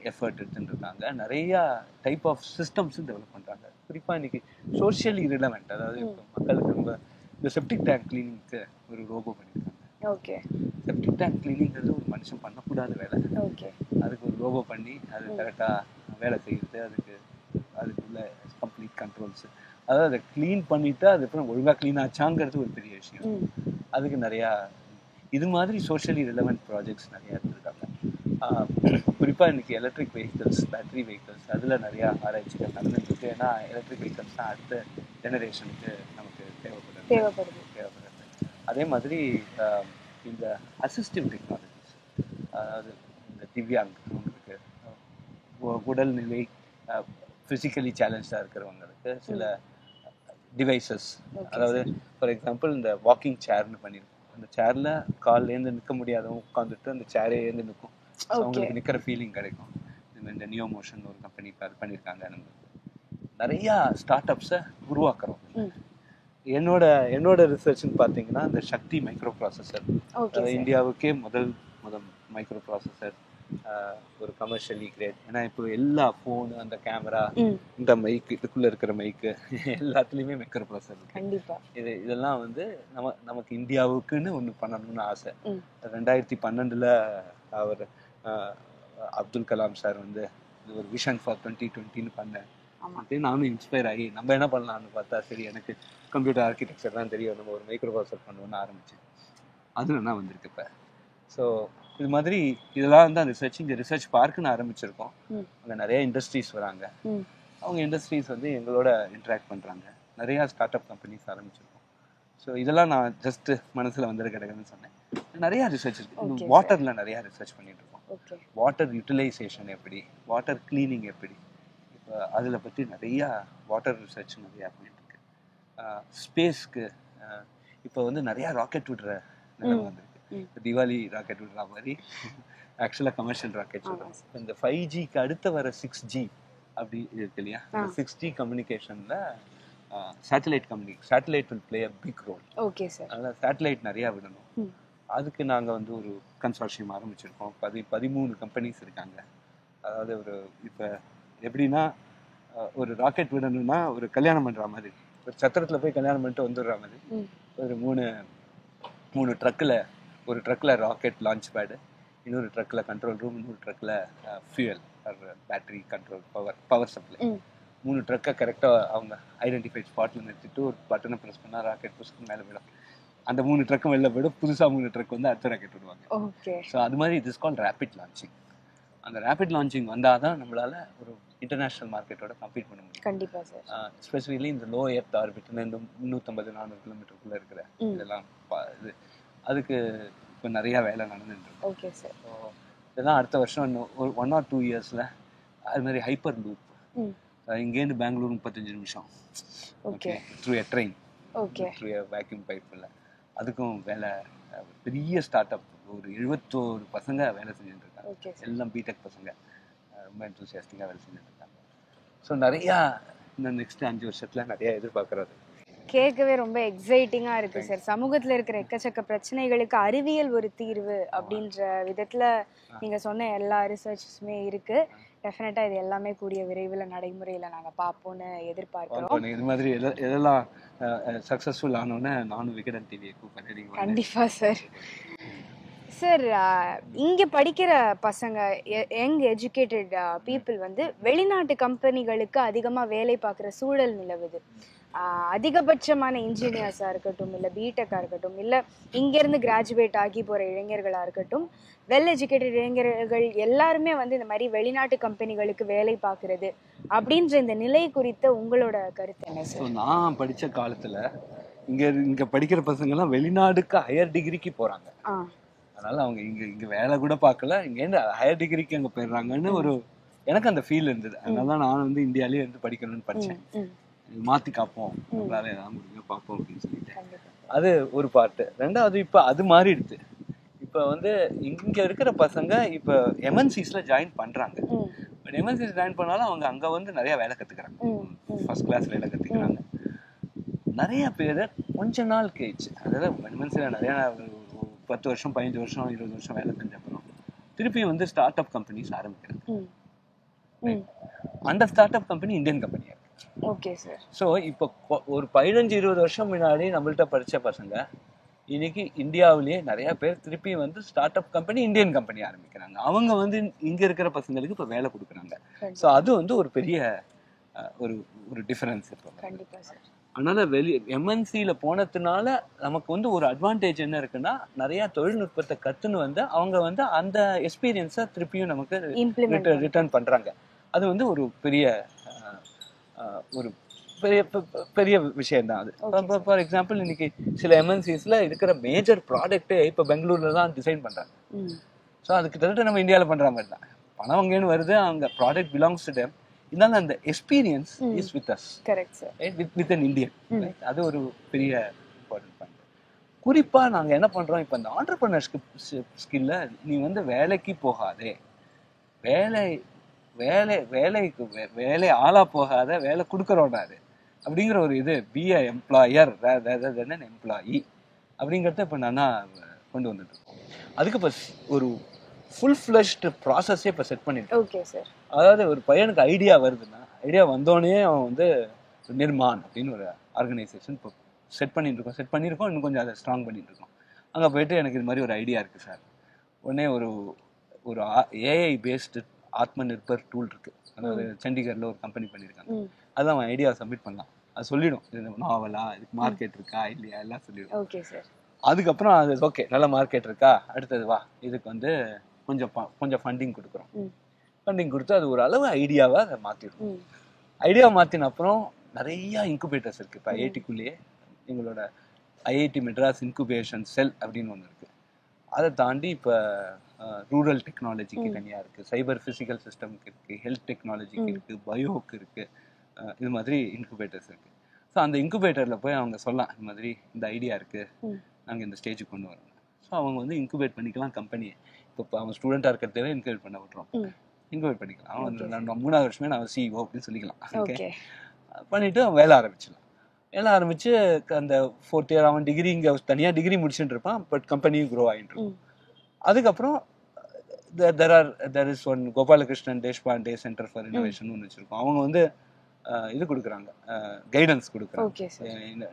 எஃபர்ட் எடுத்துட்டு இருக்காங்க. நிறையா டைப் ஆஃப் சிஸ்டம்ஸும் டெவலப் பண்ணுறாங்க. குறிப்பாக இன்னைக்கு சோஷியலி ரிலவெண்ட், அதாவது இப்போ மக்களுக்கு ரொம்ப இந்த செப்டிக் டேங்க் கிளீனிங்க்கு ஒரு ரோபோ பண்ணியிருக்காங்க. ஓகே. செப்டிக் டேங்க் கிளீனிங்கிறது ஒரு மனுஷன் பண்ணக்கூடாத வேலை. ஓகே. அதுக்கு ஒரு ரோபோ பண்ணி அது கரெக்டாக வேலை செய்யுது. அதுக்குள்ள கம்ப்ளீட் கண்ட்ரோல்ஸு, அதாவது அதை க்ளீன் பண்ணிவிட்டு அதுக்கப்புறம் ஒழுங்காக க்ளீன் ஆச்சாங்கிறது ஒரு பெரிய விஷயம். அதுக்கு நிறையா இது மாதிரி சோஷியலி ரிலவெண்ட் ப்ராஜெக்ட்ஸ் நிறையா எடுத்துருக்காங்க. குறிப்பாக இன்றைக்கி எலக்ட்ரிக் வெஹிக்கிள்ஸ், பேட்ரி வெஹிக்கிள்ஸ், அதில் நிறையா ஆராய்ச்சிகள் நடந்துருக்கு. ஏன்னா எலக்ட்ரிக் வெஹிக்கிள்ஸ் தான் அடுத்த ஜெனரேஷனுக்கு நமக்கு தேவைப்படுது. அதே மாதிரி இந்த அசிஸ்டிவ் டெக்னாலஜிஸ், அதாவது இந்த திவ்யாங், அவங்களுக்கு உடல்நிலை ஃபிசிக்கலி சேலஞ்சாக இருக்கிறவங்களுக்கு சில டிவைசஸ், அதாவது ஃபார் எக்ஸாம்பிள் இந்த வாக்கிங் சேர்னு பண்ணியிருக்கோம். அந்த சேரில் கால்லேருந்து நிற்க முடியாதவங்க உட்காந்துட்டு அந்த சேரே ஏந்து நிற்கும். அவங்களுக்கு நிற்கிற ஃபீலிங் கிடைக்கும். இந்த நியோ மோஷன் ஒரு கம்பெனி பண்ணியிருக்காங்க. நம்மளுக்கு நிறையா ஸ்டார்ட் அப்ஸை உருவாக்குறோம். என்னோட ரிசர்ச்னு பார்த்தீங்கன்னா இந்த சக்தி மைக்ரோ ப்ராசஸர், இந்தியாவுக்கே முதல் மைக்ரோ ப்ராசஸர், ஒரு கமர்ஷியலி கிரேட். ஏன்னா இப்போ எல்லா ஃபோனு, அந்த கேமரா, இந்த மைக்கு, இதுக்குள்ள இருக்கிற மைக்கு எல்லாத்துலேயுமே மைக்ரோ ப்ராசஸர் இருக்கு. கண்டிப்பாக இதெல்லாம் நமக்கு இந்தியாவுக்குன்னு ஒன்று பண்ணணும்னு ஆசை. 2012 அவர் அப்துல் கலாம் சார் இது ஒரு விஷன் ஃபார் 2020ன்னு பண்ணேன். நானும் இன்ஸ்பயர் ஆகி நம்ம என்ன பண்ணலாம்னு பார்த்தா, சரி எனக்கு கம்ப்யூட்டர் ஆர்கிடெக்சர் தான் தெரியும், நம்ம ஒரு மைக்ரோ ப்ராசஸர் பண்ணுவோம்னு ஆரம்பிச்சு அது என்ன வந்திருக்கு இப்போ. ஸோ இது மாதிரி இதெல்லாம் தான் ரிசர்ச். இங்கே ரிசர்ச் பார்க்குன்னு ஆரம்பிச்சிருக்கோம். அங்கே நிறைய இண்டஸ்ட்ரீஸ் வராங்க. அவங்க இண்டஸ்ட்ரீஸ் எங்களோட இன்ட்ராக்ட் பண்ணுறாங்க. நிறையா ஸ்டார்ட் அப் கம்பெனிஸ் ஆரம்பிச்சிருக்கோம். ஸோ இதெல்லாம் நான் ஜஸ்ட் மனசில் கிடைக்குதுன்னு சொன்னேன். நிறையா ரிசர்ச் இருக்குது. வாட்டரில் நிறையா ரிசர்ச் பண்ணிட்டு இருக்கோம். வாட்டர் யூட்டிலைசேஷன் எப்படி, வாட்டர் கிளீனிங் எப்படி, இப்போ அதில் பற்றி நிறையா வாட்டர் ரிசர்ச் நிறையா பண்ணிட்டு இருக்கு. ஸ்பேஸ்க்கு இப்போ நிறையா ராக்கெட் விடுற நிலைமை வந்திருக்கு. திவாலி ராக்கெட் விடுற மாதிரி ஆக்சுவலாக கமர்ஷியல் ராக்கெட் சொல்கிறோம். இந்த 5Gக்கு அடுத்து வர 6G அப்படி இருக்கு இல்லையா. 6G கம்யூனிகேஷனில் satellite will play a big role. Okay sir. அதனால் சேட்டலைட் நிறையா விடணும். அதுக்கு நாங்கள் ஒரு கன்சார்ஷியம் ஆரம்பிச்சிருக்கோம். 13 கம்பெனிஸ் இருக்காங்க. அதாவது இப்போ எப்படின்னா, ஒரு ராக்கெட் விடணும்னா ஒரு கல்யாணம் பண்ணுற மாதிரி, ஒரு சத்திரத்தில் போய் கல்யாணம் பண்ணிட்டு வந்துடுற மாதிரி, ஒரு மூணு ட்ரக்கில், ஒரு ட்ரக்கில் ராக்கெட் லான்ச் பேடு, இன்னொரு ட்ரக்கில் கண்ட்ரோல் ரூம், இன்னொரு ட்ரக்கில் fuel battery control power supply. 3 ட்ரக்கை கரெக்டாக அவங்க ஐடென்டிஃபைட் ஸ்பாட்டில் நிறுத்திட்டு ஒரு பட்டனை ப்ரெஸ் பண்ணால் ராக்கெட் புஷ்க்கு மேலே விடும். அந்த 3 ட்ரக்கும் வெளில போய்டும். புதுசாக 3 ட்ரக் அடுத்த ராக்கெட் விடுவாங்க. ஓகே. ஸோ அது மாதிரி it is called rapid launching. அந்த ரேபிட் லான்ச்சிங் வந்தால் தான் நம்மளால் ஒரு இன்டர்நேஷ்னல் மார்க்கெட்டோட கம்பீட் பண்ண முடியும். கண்டிப்பாக சார். எஸ்பெஷலி இந்த லோ எர்த் ஆர்பிட்ல இந்த 350-400 கிலோமீட்டருக்குள்ளே இருக்கிற இதெல்லாம் அதுக்கு இப்போ நிறையா வேலை நடந்துட்டு இருக்கு. Okay sir. ஸோ இதெல்லாம் அடுத்த வருஷம் இன்னும் ஒரு 1 or 2 இயர்ஸில் அது மாதிரி ஹைப்பர் லூப், இங்கேருந்து பெங்களூர் 35 நிமிஷம். ஓகே. த்ரூ எ ட்ரெயின். ஓகே. த்ரூ எ வேக்யூம் பைப்பில் அதுக்கும் வேலை. பெரிய ஸ்டார்ட் அப், ஒரு 71 பசங்க வேலை செஞ்சுட்டு இருக்காங்க. எல்லாம் பிடெக் பசங்க, ரொம்ப என்தூசியாஸ்டிக்காக வேலை செஞ்சுட்டு இருக்காங்க. ஸோ நிறையா இந்த நெக்ஸ்ட் 5 வருஷத்தில் நிறையா எதிர்பார்க்குறது. கேட்கவே ரொம்ப எக்ஸைட்டிங்காக இருக்குது சார். சமூகத்தில் இருக்கிற எக்கச்சக்க பிரச்சனைகளுக்கு அறிவியல் ஒரு தீர்வு அப்படின்ற விதத்தில் நீங்கள் சொன்ன எல்லா ரிசர்ச்சுமே இருக்குது. டெஃபினட்டாக இது எல்லாமே கூடிய விரைவில் நடைமுறையில் நாங்கள் பார்ப்போம்னு எதிர்பார்க்குறோம். இது மாதிரி எதெல்லாம் சக்ஸஸ்ஃபுல் ஆனோன்னு நானும் விகடன் டிவியை கூப்பிடுறேன். கண்டிப்பாக சார். சார், இங்கே படிக்கிற பசங்க, யங் எஜுகேட்டட் பீப்புள் வெளிநாட்டு கம்பெனிகளுக்கு அதிகமாக வேலை பார்க்குற சூழல் நிலவுது. அதிகபட்சமான இன்ஜினியர்ஸாக இருக்கட்டும், இல்லை பிடெக்காக இருக்கட்டும், இல்லை இங்கேருந்து கிராஜுவேட் ஆகி போகிற இளைஞர்களாக இருக்கட்டும், வெல் எஜுகேட்டட் இளைஞர்கள் எல்லாருமே வந்து இந்த மாதிரி வெளிநாட்டு கம்பெனிகளுக்கு வேலை பார்க்குறது அப்படின்ற இந்த நிலை குறித்த உங்களோட கருத்து என்ன சார்? நான் படித்த காலத்தில் இங்கே படிக்கிற பசங்கள்லாம் வெளிநாடுக்கு ஹையர் டிகிரிக்கு போகிறாங்க. அதனால அவங்க இங்கே வேலை கூட பார்க்கல, இங்கேருந்து ஹையர் டிகிரிக்கு அங்கே போயிடுறாங்கன்னு ஒரு எனக்கு அந்த ஃபீல் இருந்தது. அதனால தான் நான் வந்து இந்தியாவிலேயே இருந்து படிக்கணும்னு படித்தேன். மாற்றி காப்போம், நம்மளால ஏதாவது முடிஞ்சா பார்ப்போம் அப்படின்னு சொல்லிட்டு. அது ஒரு பார்ட்டு. ரெண்டாவது இப்போ அது மாறிடுது. இப்போ வந்து இங்கே இருக்கிற பசங்க இப்போ எம்என்சிஸ்ல ஜாயின் பண்ணுறாங்க. பட் எம்என்சிஸ் ஜாயின் பண்ணாலும் அவங்க அங்கே வந்து நிறைய வேலை கற்றுக்குறாங்க, ஃபர்ஸ்ட் கிளாஸ் வேலை கற்றுக்கிறாங்க. நிறைய பேர் கொஞ்ச நாள் கழிச்சு, அதாவது எம்என்சியில் நிறைய 10 வருஷம் 15 வருஷம் 20 வருஷம் வேலை செஞ்ச அப்புறம் திருப்பி வந்து ஸ்டார்ட் அப் கம்பெனிஸ் ஆரம்பிக்கிறாங்க. அந்த ஸ்டார்ட் அப் கம்பெனி இந்தியன் கம்பெனியா இருக்கு. Okay sir. ஸோ இப்போ ஒரு 15-20 வருஷம் முன்னாடி நம்மள்ட்ட படித்த பசங்க இன்னைக்கு இந்தியாவிலேயே நிறைய பேர் திருப்பி வந்து start up company Indian company ஆரம்பிக்கிறாங்க. அவங்க வந்து இங்க இருக்கிற பசங்களுக்கு இப்போ வேலை கொடுக்குறாங்க. ஸோ அது வந்து ஒரு பெரிய ஒரு டிஃபரன்ஸ் இப்போ. கண்டிப்பா சார். அதனால எம்என்சியில போனதுனால நமக்கு வந்து ஒரு அட்வான்டேஜ் என்ன இருக்குன்னா, நிறைய தொழில்நுட்பத்தை கத்துன்னு வந்து அவங்க வந்து அந்த எக்ஸ்பீரியன்ஸை திருப்பியும் நமக்கு ரிட்டர்ன் பண்றாங்க. அது வந்து ஒரு பெரிய பெரிய விஷயம் தான் அது. ஃபார் எக்ஸாம்பிள் இன்னைக்கு சில எம்என்சிஸ்ல இருக்கிற மேஜர் ப்ராடக்ட்டே இப்போ பெங்களூர்ல தான் டிசைன் பண்றாங்க. ஸோ அது கிட்டத்தட்ட நம்ம இந்தியாவில் பண்ற மாதிரி தான். பணம் அங்கேன்னு வருது, அவங்க ப்ராடக்ட் பிலாங்ஸ் டு டெம். இருந்தாலும் அந்த experience is with us. Correct sir. With an Indian. அது ஒரு பெரிய இம்பார்ட்டன்ட் பாயிண்ட். குறிப்பா நாங்க என்ன பண்றோம், இப்போ இந்த ஆண்டர்பிரினர்ஷிப் ஸ்கில்ல நீ வந்து வேலைக்கு போகாதே, வேலை ஆளா போகாத, வேலை கொடுக்கறோடாது அப்படிங்கிற ஒரு இது be a employer rather then an employee அப்படிங்கிறத இப்போ நான் கொண்டு வந்துட்டு இருக்கோம். அதுக்கு இப்போ ஒரு ஃபுல் ஃப்ளஷ்டு ப்ராசஸே இப்போ செட் பண்ணிட்டு. Okay sir. அதாவது ஒரு பையனுக்கு ஐடியா வருதுன்னா, ஐடியா வந்தோடனே அவன் வந்து நிர்மான் அப்படின்னு ஒரு ஆர்கனைசேஷன் இப்போ செட் பண்ணியிருக்கோம். இன்னும் கொஞ்சம் அதை ஸ்ட்ராங் பண்ணிட்டு இருக்கோம். அங்கே போயிட்டு எனக்கு இது மாதிரி ஒரு ஐடியா இருக்குது சார். உடனே ஒரு ஏஐ பேஸ்டு ஆத்ம நிர்பர் டூல் இருக்கு, அதாவது சண்டிகர்ல ஒரு கம்பெனி பண்ணியிருக்காங்க. அதான் அவன் ஐடியா சப்மிட் பண்ணலாம், அது சொல்லிடும் இது நாவலா, இதுக்கு மார்க்கெட் இருக்கா இல்லையா எல்லாம் சொல்லிடும். Okay sir. அதுக்கப்புறம் அது ஓகே நல்ல மார்க்கெட் இருக்கா, அடுத்தது வா இதுக்கு வந்து கொஞ்சம் ஃபண்டிங் கொடுக்குறோம். ஃபண்டிங் கொடுத்து அது ஒரு அளவு ஐடியாவை அதை மாற்றிடும். ஐடியாவை மாற்றின அப்புறம் நிறைய இன்குபேட்டர்ஸ் இருக்குது. இப்போ ஐஐடிக்குள்ளேயே எங்களோட ஐஐடி மெட்ராஸ் இன்குபேஷன் செல் அப்படின்னு ஒன்று இருக்குது. அதை தாண்டி இப்போ ரூரல் டெக்னாலஜிக்கு தனியாக இருக்குது, சைபர் ஃபிசிக்கல் சிஸ்டம்க்கு இருக்குது, ஹெல்த் டெக்னாலஜிக்கு இருக்குது, பயோக்கு இருக்குது. இது மாதிரி இன்குபேட்டர்ஸ் இருக்குது. ஸோ அந்த இன்குபேட்டரில் போய் அவங்க சொல்லலாம், இந்த மாதிரி இந்த ஐடியா இருக்குது, நாங்கள் இந்த ஸ்டேஜுக்கு கொண்டு வரோம். ஸோ அவங்க வந்து இன்குபேட் பண்ணிக்கலாம் கம்பெனியை. இப்போ அவன் ஸ்டூடெண்ட்டாக இருக்கிறதே இன்குபேட் பண்ண விட்டுறோம், இன்குபேட் பண்ணிக்கலாம். அவன் 3வது வருஷமே நான் சிஇஓ அப்படின்னு சொல்லிக்கலாம். ஓகே பண்ணிவிட்டு அவன் வேலை ஆரம்பிச்சிடலாம். வேலை ஆரம்பித்து அந்த 4th இயர் அவன் டிகிரி இங்கே தனியாக டிகிரி முடிச்சுட்டு இருப்பான், பட் கம்பெனியும் க்ரோ ஆகிட்டு இருக்கும். அதுக்கப்புறம் there is one Gopalakrishnan Deshpande centre for innovation ஒன்று வச்சுருக்கோம். அவங்க வந்து இது கொடுக்குறாங்க, கைடன்ஸ் கொடுக்குறாங்க,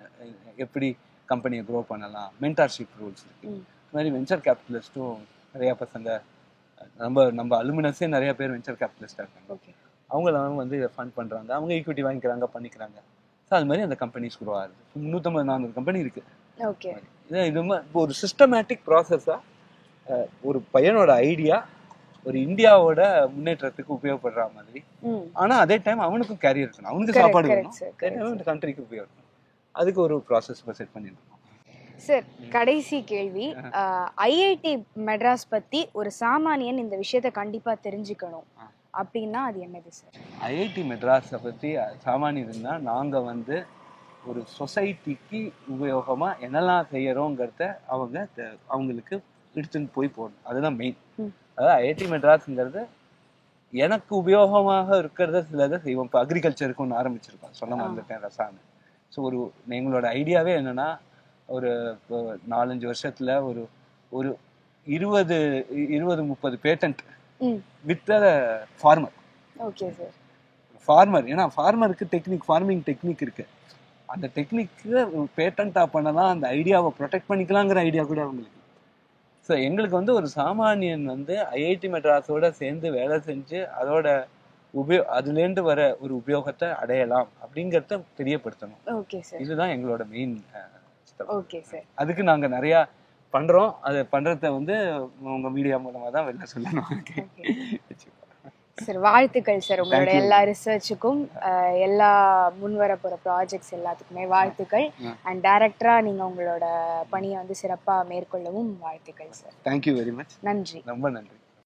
எப்படி கம்பெனியை க்ரோ பண்ணலாம், மென்டார்ஷிப் ரூல்ஸ் இருக்குது. இது மாதிரி வெஞ்சர் கேபிட்டலிஸ்ட்டும் நிறையா பசங்க, நம்ம அலுமினஸே நிறைய பேர் வெஞ்சர் கேபிட்டலிஸ்டாக இருக்காங்க. அவங்களாம் வந்து இதை ஃபண்ட் பண்ணுறாங்க, அவங்க ஈக்விட்டி வாங்கிக்கிறாங்க, பண்ணிக்கிறாங்க. ஸோ அது மாதிரி அந்த கம்பெனிஸ் க்ரோ ஆகுது. 350-400 கம்பெனி இருக்குது. ஓகே, இது ஒரு சிஸ்டமேட்டிக் ப்ராசஸாக ஒரு பையனோட ஐடியா ஒரு இந்தியாவோட முன்னேற்றத்துக்கு உபயோகப்படுற மாதிரி. ஆனா அதே டைம் அவனுக்கும் கேரியர் இருக்கணும், அவனுக்கு சாப்பாடு வேணும், கண்ட்ரிக்கு உபயோகம். அதுக்கு ஒரு ப்ராசஸ் செட் பண்ணிருக்கோம். சார், கடைசி கேள்வி, ஐஐடி மெட்ராஸ் பத்தி ஒரு சாமானியன் இந்த விஷயத்த கண்டிப்பா தெரிஞ்சுக்கணும் அப்படின்னா அது என்னது சார்? ஐஐடி மெட்ராஸை பத்தி சாமானியன்னா, நாங்க வந்து ஒரு சொசைட்டிக்கு உபயோகமா என்னெல்லாம் செய்யறோங்கிறத அவங்களுக்கு எடுத்துன்னு போய் போடணும். அதுதான் மெயின். அதாவது ஐஐடி மெட்ராஸ்ங்கிறது எனக்கு உபயோகமாக இருக்கிறத சிலதை செய்வோம். இப்போ அக்ரிகல்ச்சருக்கு ஒன்று ஆரம்பிச்சிருக்கோம், சொன்ன மாதிரி இருக்கேன், ரசாயனம். ஸோ எங்களோட ஐடியாவே என்னன்னா, ஒரு 4-5 வருஷத்துல ஒரு 20-30 patent with farmer. Okay sir. Farmer, ஏன்னா ஃபார்மருக்கு ஃபார்மிங் டெக்னிக் இருக்கு. அந்த டெக்னிக்கு பேட்டன்டா பண்ணலாம், அந்த ஐடியாவை ப்ரொடெக்ட் பண்ணிக்கலாங்கிற ஐடியா கூட அவங்களுக்கு. ஸோ எங்களுக்கு வந்து ஒரு சாமானியன் வந்து ஐஐடி மெட்ராஸோட சேர்ந்து வேலை செஞ்சு அதோட அதுலேருந்து வர ஒரு உபயோகத்தை அடையலாம் அப்படிங்கிறத தெரியப்படுத்தணும். Okay sir. இதுதான் எங்களோட மெயின். Okay sir. அதுக்கு நாங்க நிறைய பண்றோம். அதை பண்றத வந்து உங்க மீடியா மூலமா தான் வெளில சொல்லணும். சார் வாழ்த்துக்கள் சார் உங்களோட எல்லா ரிசர்ச்சுக்கும், எல்லா முன்வர போற ப்ராஜெக்ட்ஸ் எல்லாத்துக்குமே வாழ்த்துக்கள். அண்ட் டைரக்டரா நீங்க உங்களோட பணியை வந்து சிறப்பா மேற்கொள்ளவும் வாழ்த்துக்கள் சார். Thank you very much. நன்றி. ரொம்ப நன்றி.